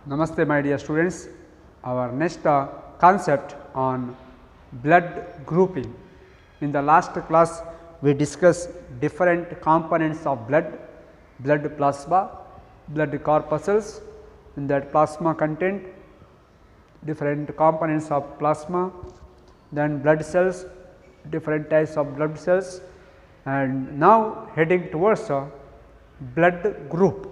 Namaste my dear students, our next concept on blood grouping. In the last class we discussed different components of blood plasma, blood corpuscles. In that plasma content different components of plasma, then blood cells, different types of blood cells, and now heading towards a blood group.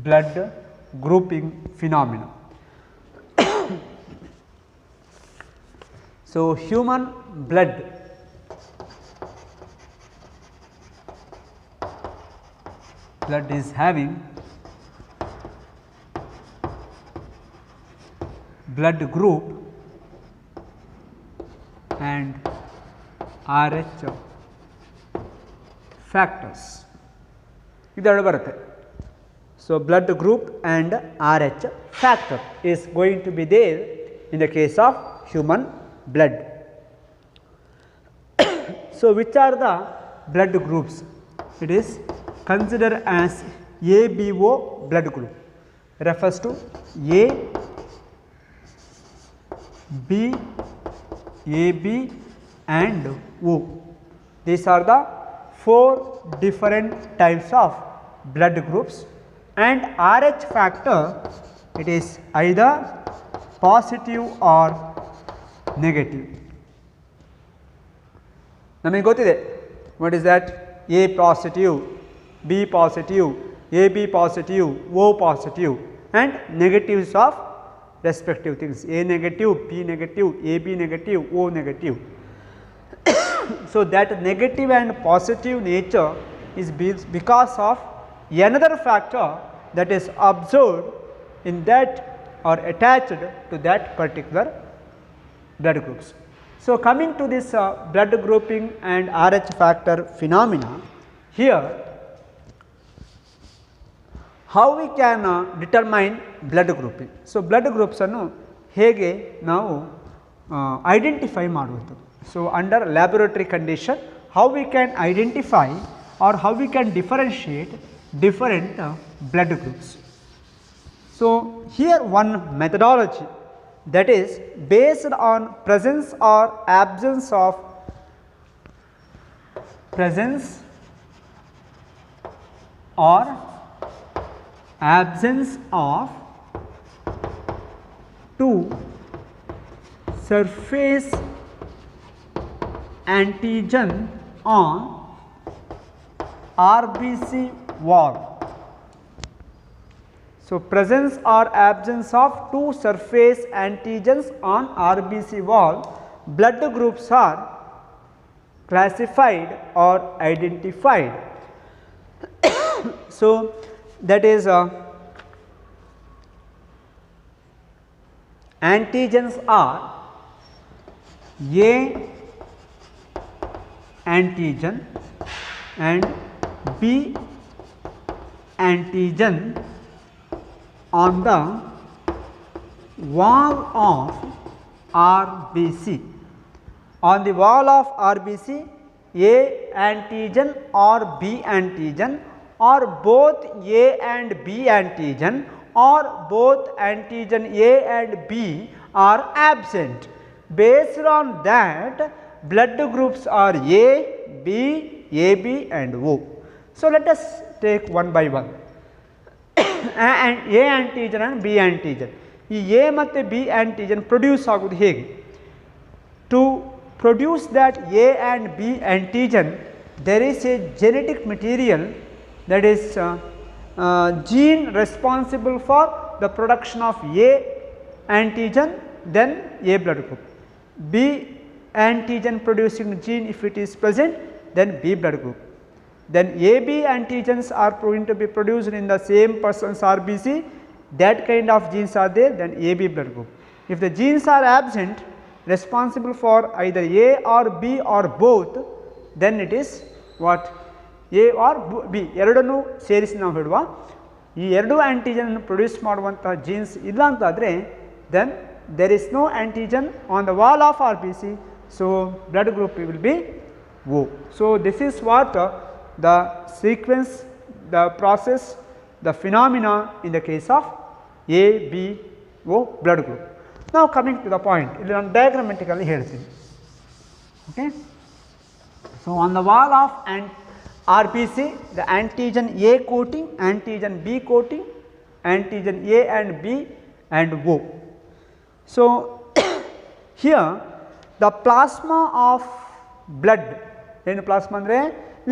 Blood grouping phenomena. So, human blood is having blood group and RH factors. ಇದೆರಡು ಬರುತ್ತೆ. So, blood group and RH factor is going to be there in the case of human blood. So, which are the blood groups? It is considered as ABO blood group, refers to A, B, AB and O. These are the 4 different types of blood groups, and RH factor, it is either positive or negative. ನಮಗೆ ಗೊತ್ತಿದೆ what is that? A positive, B positive, AB positive, O positive and negatives of respective things, A negative, B negative, AB negative, O negative. So, that negative and positive nature is because of another factor that is observed in that or attached to that particular blood groups. So, coming to this blood grouping and RH factor phenomena, here how we can determine blood grouping. So, blood groups ಅನ್ನು ಹೇಗೆ ನಾವು identify ಮಾಡುವುದು. So, under laboratory condition how we can identify or how we can differentiate different blood groups. So, here one methodology that is based on presence or absence of two surface antigen on RBC wall. So, presence or absence of two surface antigens on RBC wall, blood groups are classified or identified. So, that is antigens are A antigen and B antigen on the wall of RBC. On the wall of RBC, A antigen or B antigen or both A and B antigen or both antigen A and B are absent. Based on that, blood groups are A, B, AB and O. So, let us take one by one. And A antigen and B antigen. ಈ A ಮತ್ತು B antigen produce ಆಗುವುದು ಹೇಗೆ? To produce that A and B antigen, there is a genetic material, that is gene responsible for the production of A antigen, then A blood group. B antigen producing gene, if it is present, then B blood group. Then AB antigens are going to be produced in the same person's RBC, that kind of genes are there, then AB blood group. If the genes are absent responsible for either A or B or both, then it is what? A or B ಎರಡನ್ನೂ ಸೇರಿಸಿ ನಾವು ಹೇಳುವ ಈ ಎರಡು antigen ಅನ್ನು produce ಮಾಡುವಂತಹ jeans ಇಲ್ಲ ಅಂತಾದರೆ, then there is no antigen on the wall of RBC. So, blood group will be O. So, this is what the sequence, the process, the phenomena in the case of A, B, O blood group. Now, coming to the point, ಇಲ್ಲಿ ನಾನು diagrammatically ಹೇಳ್ತೀನಿ. Okay. So, on the wall of RBC, the antigen A coating, antigen B coating, antigen A and B and O. So, here the plasma of blood, ಏನು plasma ಅಂದರೆ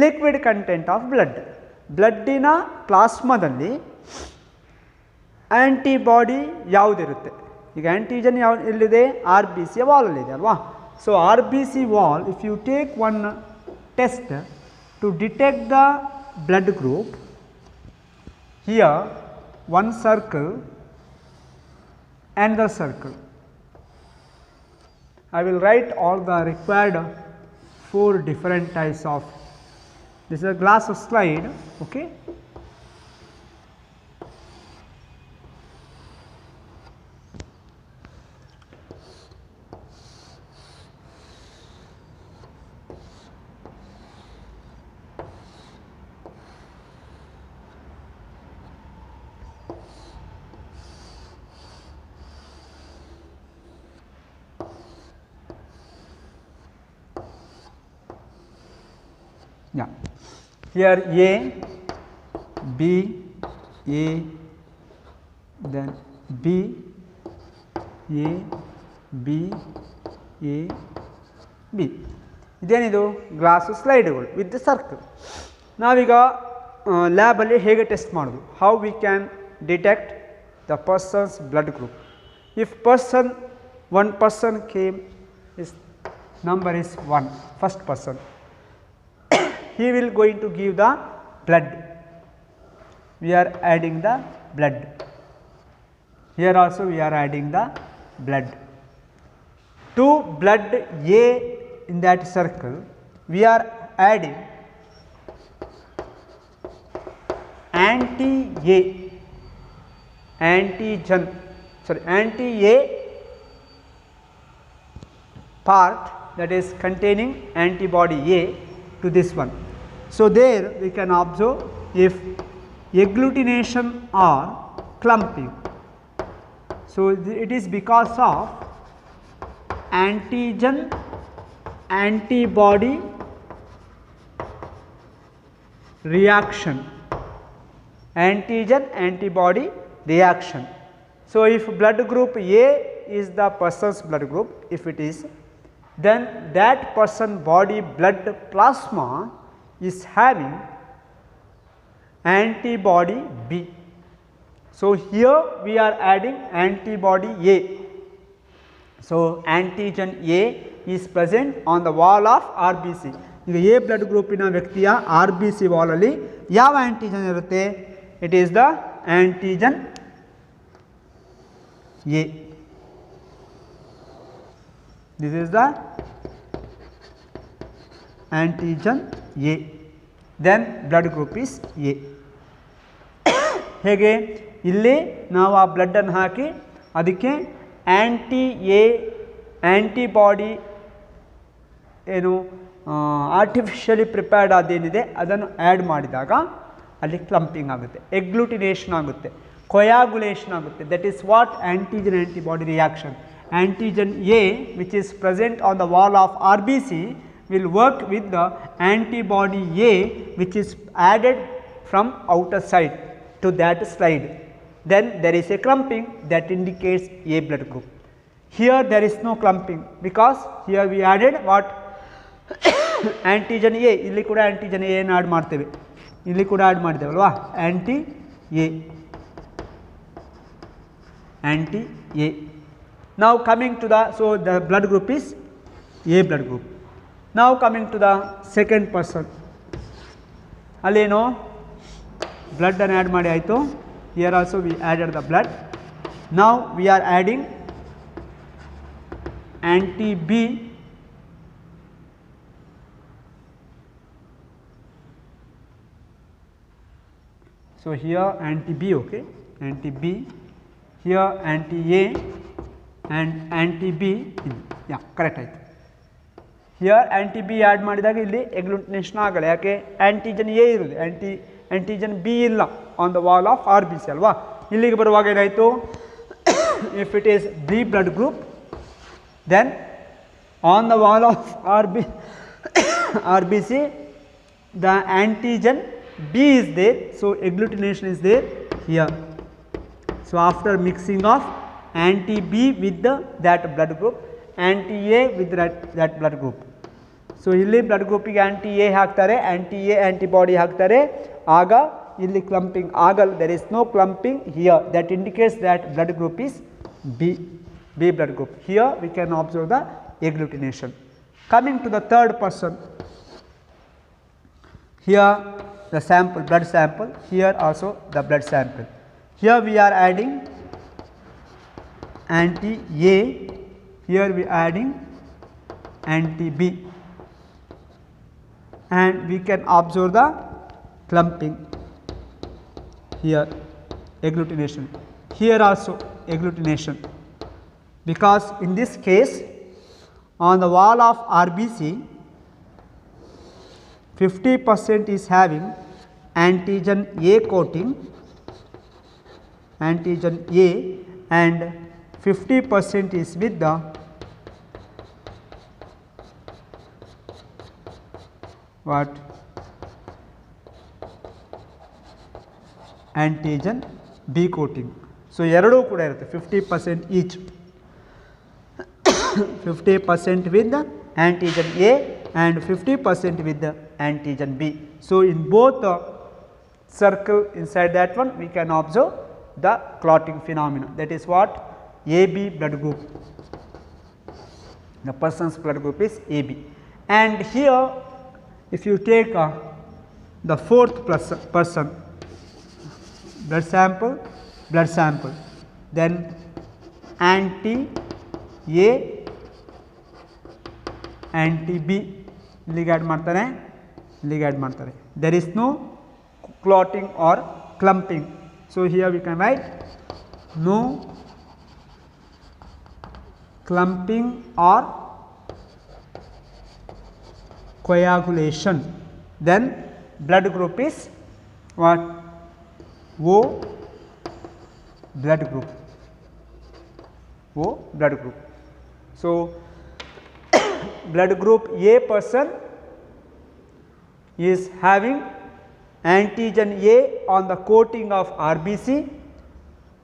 liquid content of blood, ಬ್ಲಡ್ಡಿನ ಪ್ಲಾಸ್ಮಾದಲ್ಲಿ antibody ಯಾವುದಿರುತ್ತೆ, ಈಗ antigen ಯಾವ ಎಲ್ಲಿದೆ, R B C ವಾಲಲ್ಲಿದೆ ಅಲ್ವಾ. So R B C wall, if you take one test to detect the blood group, here one circle, another circle. I will write all the required 4 different types of, this is a glass slide. Okay. Yeah. Here A, B, A, then B, A, B, A, B. ಇದೇನಿದು glass ಸ್ಲೈಡ್ಗಳು with circle. ನಾವೀಗ ಲ್ಯಾಬಲ್ಲಿ ಹೇಗೆ test ಮಾಡೋದು, how we can detect the persons blood group. If one person came, his number is 1, first person, he will going to give the blood, we are adding the blood, here also we are adding the blood. To blood A in that circle we are adding anti-A, antigen, sorry, anti-A part, that is containing antibody A to this one. So, there we can observe if agglutination or clumping. So, it is because of antigen antibody reaction, antigen antibody reaction. So, if blood group A is the person's blood group, if it is, then that person body blood plasma is having antibody B. So, here we are adding antibody A. So, antigen A is present on the wall of RBC. ಈಗ A blood ಗ್ರೂಪಿನ ವ್ಯಕ್ತಿಯ RBC wall ಅಲ್ಲಿ ಯಾವ antigen ಇರುತ್ತೆ, it is the antigen A. This is the antigen A, then blood group is A. ಹೇಗೆ ಇಲ್ಲಿ ನಾವು ಆ blood ಅನ್ನು ಹಾಕಿ ಅದಕ್ಕೆ ಆಂಟಿಬಾಡಿ ಏನು ಆರ್ಟಿಫಿಷಿಯಲಿ ಪ್ರಿಪೇರ್ಡ್ ಅದೇನಿದೆ ಅದನ್ನು ಆ್ಯಡ್ ಮಾಡಿದಾಗ ಅಲ್ಲಿ ಕ್ಲಂಪಿಂಗ್ ಆಗುತ್ತೆ, ಎಗ್ಲೂಟಿನೇಷನ್ ಆಗುತ್ತೆ, ಕೊಯಾಗುಲೇಷನ್ ಆಗುತ್ತೆ. That is what antigen antibody reaction. Antigen A which is present on the wall of RBC will work with the antibody A which is added from outer side to that slide. Then there is a clumping that indicates A blood group. Here there is no clumping because here we added what antigen A. ಇಲ್ಲಿ ಕೂಡ antigen A ಅನ್ನು add ಮಾಡ್ತೇವೆ, ಇಲ್ಲಿ ಕೂಡ add ಮಾಡಿದ್ದೇವೆ ಅಲ್ವಾ, anti A. Now, coming to the, so the blood group is A blood group. Now, coming to the second person, aleno blood and add ಮಾಡಿ ಆಯಿತು. Here also we added the blood. Now, we are adding anti B, so here anti B, okay, anti B, here anti A and anti B, yeah, correct ಆಯಿತು. Here anti B add ಮಾಡಿದಾಗ ಇಲ್ಲಿ agglutination ಆಗಲ್ಲ, ಯಾಕೆ antigen A ಇರೋದು, antigen B ಇಲ್ಲ on the wall of R B C ಅಲ್ವಾ. ಇಲ್ಲಿಗೆ ಬರುವಾಗ ಏನಾಯಿತು, if it is B blood group then on the wall of R B C the antigen B is there, so agglutination is there here. So after mixing of anti B with that blood group, anti A with that blood group, so ಇಲ್ಲಿ blood ಗ್ರೂಪಿಗೆ aunty A ಹಾಕ್ತಾರೆ, aunty A antibody ಹಾಕ್ತಾರೆ, ಆಗ ಇಲ್ಲಿ ಕ್ಲಂಪಿಂಗ್ ಆಗಲ್ಲ, there is no clumping here, that indicates that blood group is B blood group. Here we can observe the agglutination. Coming to the third person, here the sample, blood sample, here also the blood sample. Here we are adding anti A, here we are adding anti B, and we can observe the clumping here, agglutination, here also agglutination, because in this case on the wall of RBC 50% is having antigen A coating, antigen A, and 50% is with the what, antigen B coating. So ಎರಡೂ ಕೂಡ ಇರುತ್ತೆ 50% each, 50% with the antigen A and 50% with the antigen B. So in both the circle inside that one we can observe the clotting phenomena, that is what AB blood group, the person's blood group is AB. And here if you take the fourth person, blood sample, then anti A anti B ಇಲ್ಲಿಗೆ add ಮಾಡ್ತಾರೆ, ಇಲ್ಲಿಗೆ add ಮಾಡ್ತಾರೆ, there is no clotting or clumping. So here we can write no clumping or coagulation. Then blood group is what, O blood group, O blood group. So blood group A person is having antigen A on the coating of RBC.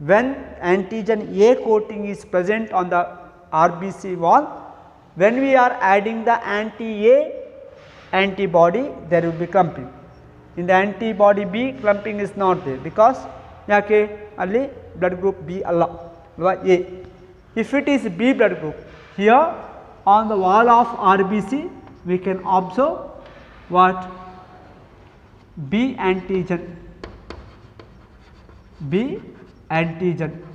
When antigen A coating is present on the RBC wall, when we are adding the anti A antibody, there will be clumping. In the antibody B, clumping is not there, because ಯಾಕೆ ಅಲ್ಲಿ blood group B ಅಲ್ಲ ಅಲ್ವಾ A. If it is B blood group, here on the wall of RBC we can observe what, B antigen,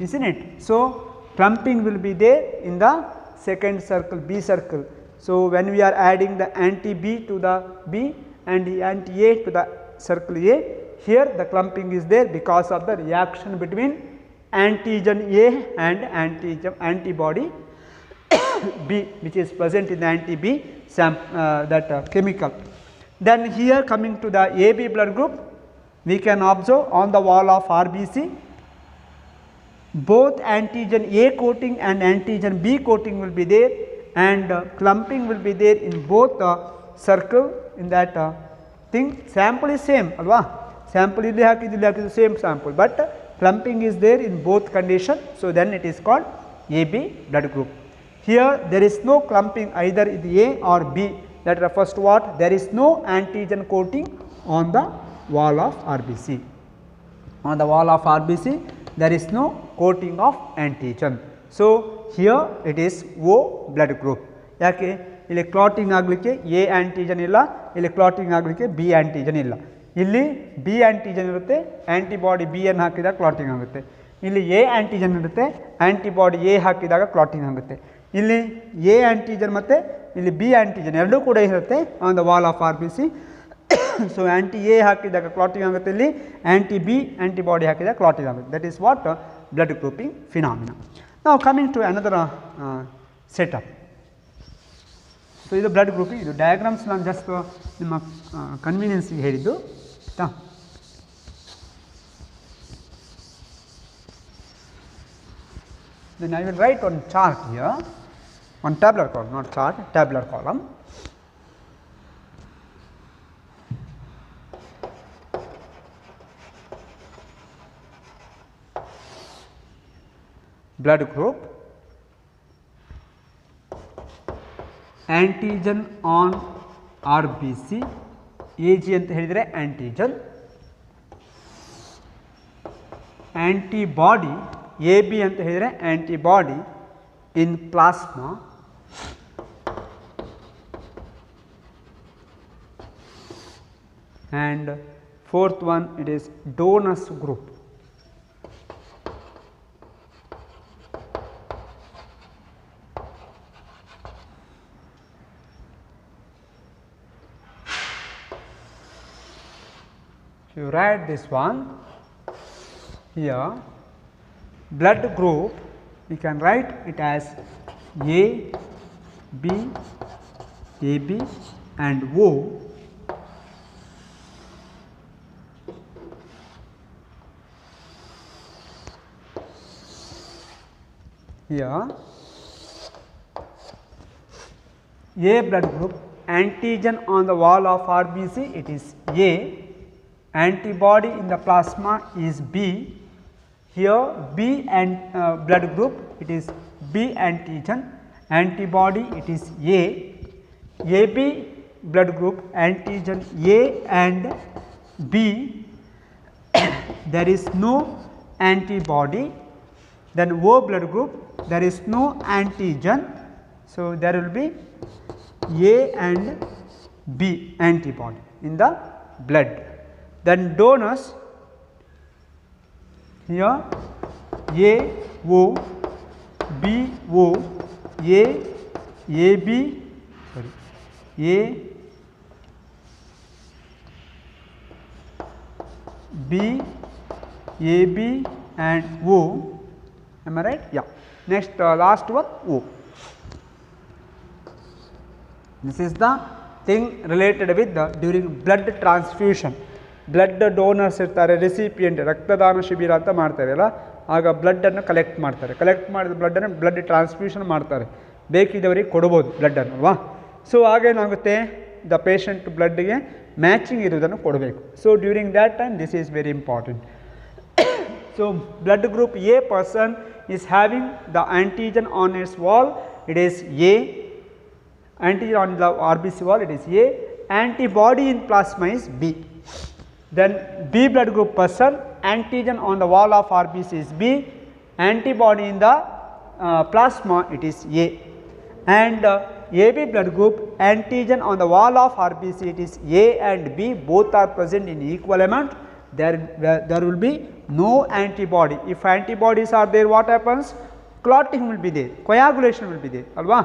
isn't it? So clumping will be there in the second circle, B circle. So when we are adding the anti B to the B and the anti A to the circle A, here the clumping is there because of the reaction between antigen A and antibody B, which is present in the anti B chemical. Then here coming to the AB blood group, we can observe on the wall of RBC both antigen A coating and antigen B coating will be there, and clumping will be there in both the circle in that thing. Sample is same alva, sample illi hakidilli same sample, but clumping is there in both condition. So then it is called AB blood group. Here there is no clumping either in the A or B, that refers to what, there is no antigen coating on the wall of RBC. On the wall of RBC there is no coating of antigen. So here it is O blood group. ಯಾಕೆ ಇಲ್ಲಿ clotting ಆಗಲಿಕ್ಕೆ A antigen ಇಲ್ಲ, ಇಲ್ಲಿ clotting ಆಗಲಿಕ್ಕೆ B antigen ಇಲ್ಲ. ಇಲ್ಲಿ B antigen ಇರುತ್ತೆ, antibody B ಅನ್ನು ಹಾಕಿದಾಗ ಕ್ಲಾಟಿಂಗ್ ಆಗುತ್ತೆ. ಇಲ್ಲಿ ಎ ಆ್ಯಂಟಿಜನ್ ಇರುತ್ತೆ, ಆ್ಯಂಟಿಬಾಡಿ ಎ ಹಾಕಿದಾಗ ಕ್ಲಾಟಿಂಗ್ ಆಗುತ್ತೆ. ಇಲ್ಲಿ ಎ ಆ್ಯಂಟಿಜನ್ ಮತ್ತು ಇಲ್ಲಿ ಬಿ ಆ್ಯಂಟಿಜನ್ ಎರಡೂ ಕೂಡ ಇರುತ್ತೆ on the wall of RBC. So anti A ಹಾಕಿದಾಗ ಕ್ಲಾಟಿಂಗ್ ಆಗುತ್ತೆ, ಇಲ್ಲಿ ಆ್ಯಂಟಿ ಬಿ ಆ್ಯಂಟಿಬಾಡಿ ಹಾಕಿದಾಗ ಕ್ಲಾಟಿಂಗ್ ಆಗುತ್ತೆ. That is what blood grouping phenomena. ನಾವು coming to another setup. So ಇದು ಬ್ಲಡ್ ಗ್ರೂಪಿಂಗ್. ಇದು ಡಯಾಗ್ರಾಮ್ಸ್ ನಾನು ಜಸ್ಟ್ ನಿಮ್ಮ ಕನ್ವೀನಿಯನ್ಸ್ಗೆ ಹೇಳಿದ್ದು ಆಯಿತಾ. Then I will write one chart here, one tabular column, not chart, tabular column. Blood group, antigen on RBC, AG ಅಂತ ಹೇಳಿದರೆ antigen, antibody AB ಅಂತ ಹೇಳಿದರೆ antibody in plasma, and fourth one it is donors group. You write this one here. Blood group, we can write it as A, B, AB and O. Here A blood group, antigen on the wall of RBC, it is A, antibody in the plasma is B. Here B and blood group, it is B antigen, antibody it is A, AB blood group, antigen A and B, there is no antibody. Then O blood group, there is no antigen, so there will be A and B antibody in the blood. Then donors, here A O, B O, A B, sorry, A B, A B and O. Am I right? Yeah. Next last one O. This is the thing related with the during blood transfusion. Blood donors ಇರ್ತಾರೆ, recipient, ರಕ್ತದಾನ ಶಿಬಿರ ಅಂತ ಮಾಡ್ತಾರಲ್ಲ, ಆಗ ಬ್ಲಡ್ಡನ್ನು collect ಮಾಡ್ತಾರೆ. Collect ಮಾಡಿದ ಬ್ಲಡ್ಡನ್ನು blood transfusion ಮಾಡ್ತಾರೆ, ಬೇಕಿದ್ದವರಿಗೆ ಕೊಡ್ಬೋದು ಬ್ಲಡ್ಡನ್ನು ಅಲ್ವಾ. ಸೊ ಆಗೇನಾಗುತ್ತೆ, ದ ಪೇಷಂಟ್ ಬ್ಲಡ್ಗೆ ಮ್ಯಾಚಿಂಗ್ ಇರುವುದನ್ನು ಕೊಡಬೇಕು. So during that time this is very important. So blood group A person is having the antigen on its wall, it is A, antigen on the RBC wall, it is A, antibody in plasma is B. Then B blood group person, antigen on the wall of RBC is B, antibody in the plasma it is A, and AB blood group, antigen on the wall of RBC it is A and B, both are present in equal amount. There will be no antibody. If antibodies are there, what happens? Clotting will be there, coagulation will be there ಅಲ್ವಾ.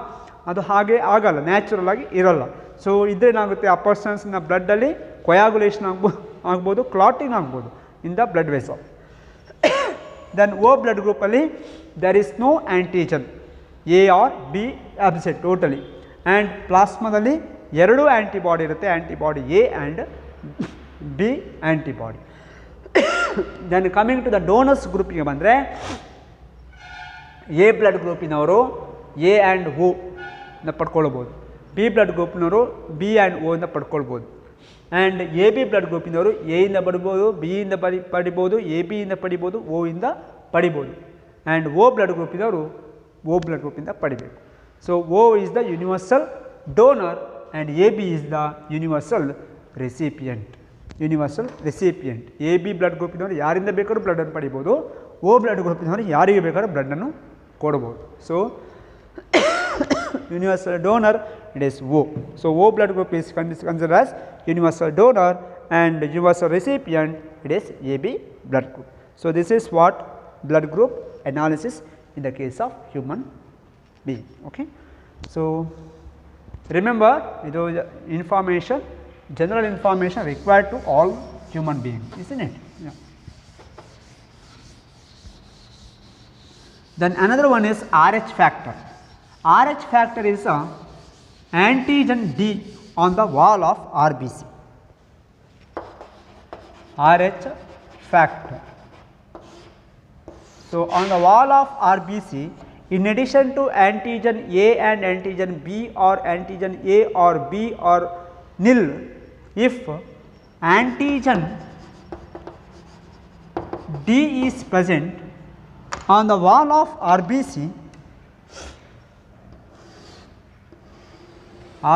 ಅದು ಹಾಗೆ ಆಗಲ್ಲ, natural ಆಗಿ ಇರಲ್ಲ. So ಇದೇನಾಗುತ್ತೆ, ಆ ಪರ್ಸನ್ಸ್ನ ಬ್ಲಡ್ಡಲ್ಲಿ ಕೊಯಾಗುಲೇಷನ್ ಆಗ್ಬೋದು, clotting ಆಗ್ಬೋದು in the blood vessel. Then O blood ಗ್ರೂಪಲ್ಲಿ there is no antigen, A or B absent totally, and ಪ್ಲಾಸ್ಮಾದಲ್ಲಿ ಎರಡು ಆ್ಯಂಟಿಬಾಡಿ ಇರುತ್ತೆ, antibody A and B antibody. Then coming to the donors ಗ್ರೂಪಿಗೆ ಬಂದರೆ, ಎ ಬ್ಲಡ್ ಗ್ರೂಪಿನವರು A and O ನ ಪಡ್ಕೊಳ್ಬೋದು, B blood ಗ್ರೂಪ್ನವರು ಬಿ ಆ್ಯಂಡ್ ಓ ಇಂದ ಪಡ್ಕೊಳ್ಬೋದು, ಆ್ಯಂಡ್ ಎ ಬಿ ಬ್ಲಡ್ ಗ್ರೂಪಿನವರು ಎ ಇಂದ ಪಡಿಬೋದು, ಬಿ ಇಂದ ಪಡಿಬೋದು, ಎ ಬಿ ಇಂದ ಪಡಿಬೋದು, ಓ ಇಂದ ಪಡಿಬೋದು, ಆ್ಯಂಡ್ ಓ ಬ್ಲಡ್ ಗ್ರೂಪಿನವರು ಓ ಬ್ಲಡ್ ಗ್ರೂಪಿಂದ ಪಡಿಬೇಕು. So O is the universal donor and A B is the universal recipient. Universal recipient, A B blood ಗ್ರೂಪಿನವರು ಯಾರಿಂದ ಬೇಕಾದ್ರೂ ಬ್ಲಡ್ಡನ್ನು ಪಡಿಬೋದು, ಓ ಬ್ಲಡ್ ಗ್ರೂಪಿನವರು ಯಾರಿಗೆ ಬೇಕಾದ್ರೂ ಬ್ಲಡ್ಡನ್ನು ಕೊಡ್ಬೋದು. So universal donor it is O. So O blood group is considered as universal donor and universal recipient it is AB blood group. So this is what blood group analysis in the case of human being. Okay. So remember, it is information, general information required to all human beings, isn't it? Yeah. Then another one is RH factor. RH factor is antigen D on the wall of RBC. RH factor. So, on the wall of RBC, in addition to antigen A and antigen B or antigen A or B or nil, if antigen D is present on the wall of RBC,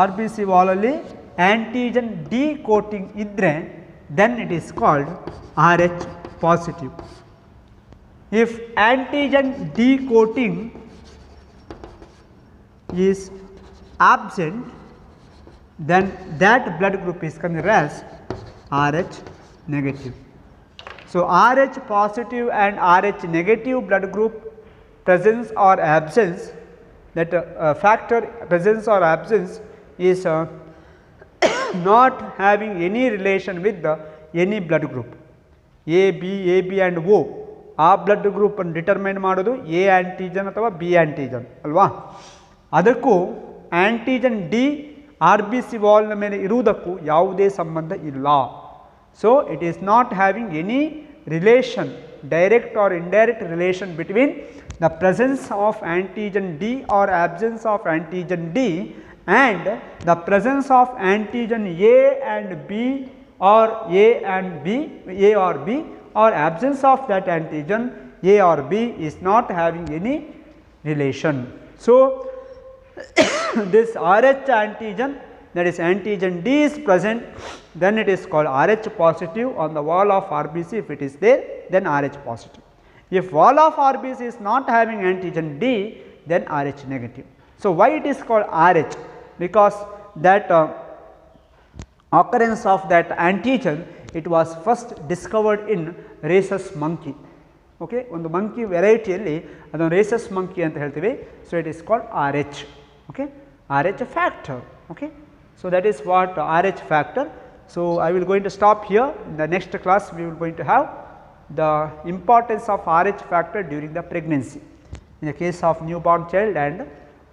RBC wallali antigen D coating idre, then it is called RH positive. If antigen D coating is absent, then that blood group is considered as RH negative. So, RH positive and RH negative blood group presence or absence, that factor presence or absence is not having any relation with the any blood group. AB and O ಆ blood group ಅನ್ನು determine ಮಾಡೋದು A antigen ಅಥವಾ B antigen ಅಲ್ವಾ. ಅದಕ್ಕೂ antigen D R B C ವಾಲ್ನ ಮೇಲೆ ಇರುವುದಕ್ಕೂ ಯಾವುದೇ ಸಂಬಂಧ ಇಲ್ಲ. So it is not having any relation, direct or indirect relation between the presence of antigen D or absence of antigen D and the presence of antigen A and B or A and B, A or B, or absence of that antigen A or B is not having any relation. So, this RH antigen, that is antigen D is present, then it is called RH positive on the wall of RBC. If it is there, then RH positive. If wall of RBC is not having antigen D, then RH negative. So, why it is called RH? Because that occurrence of that antigen, it was first discovered in rhesus monkey. Okay, ಒಂದು monkey ವೆರೈಟಿಯಲ್ಲಿ ಅದನ್ನು rhesus monkey ಅಂತ ಹೇಳ್ತೀವಿ. So, it is called RH. Okay, RH factor. Okay, so that is what RH factor. So, I will going to stop here. In the next class, we will going to have the importance of RH factor during the pregnancy in the case of newborn child and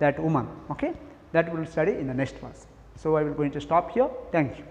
that woman. Okay, that we will study in the next class. So, I will going to stop here. Thank you.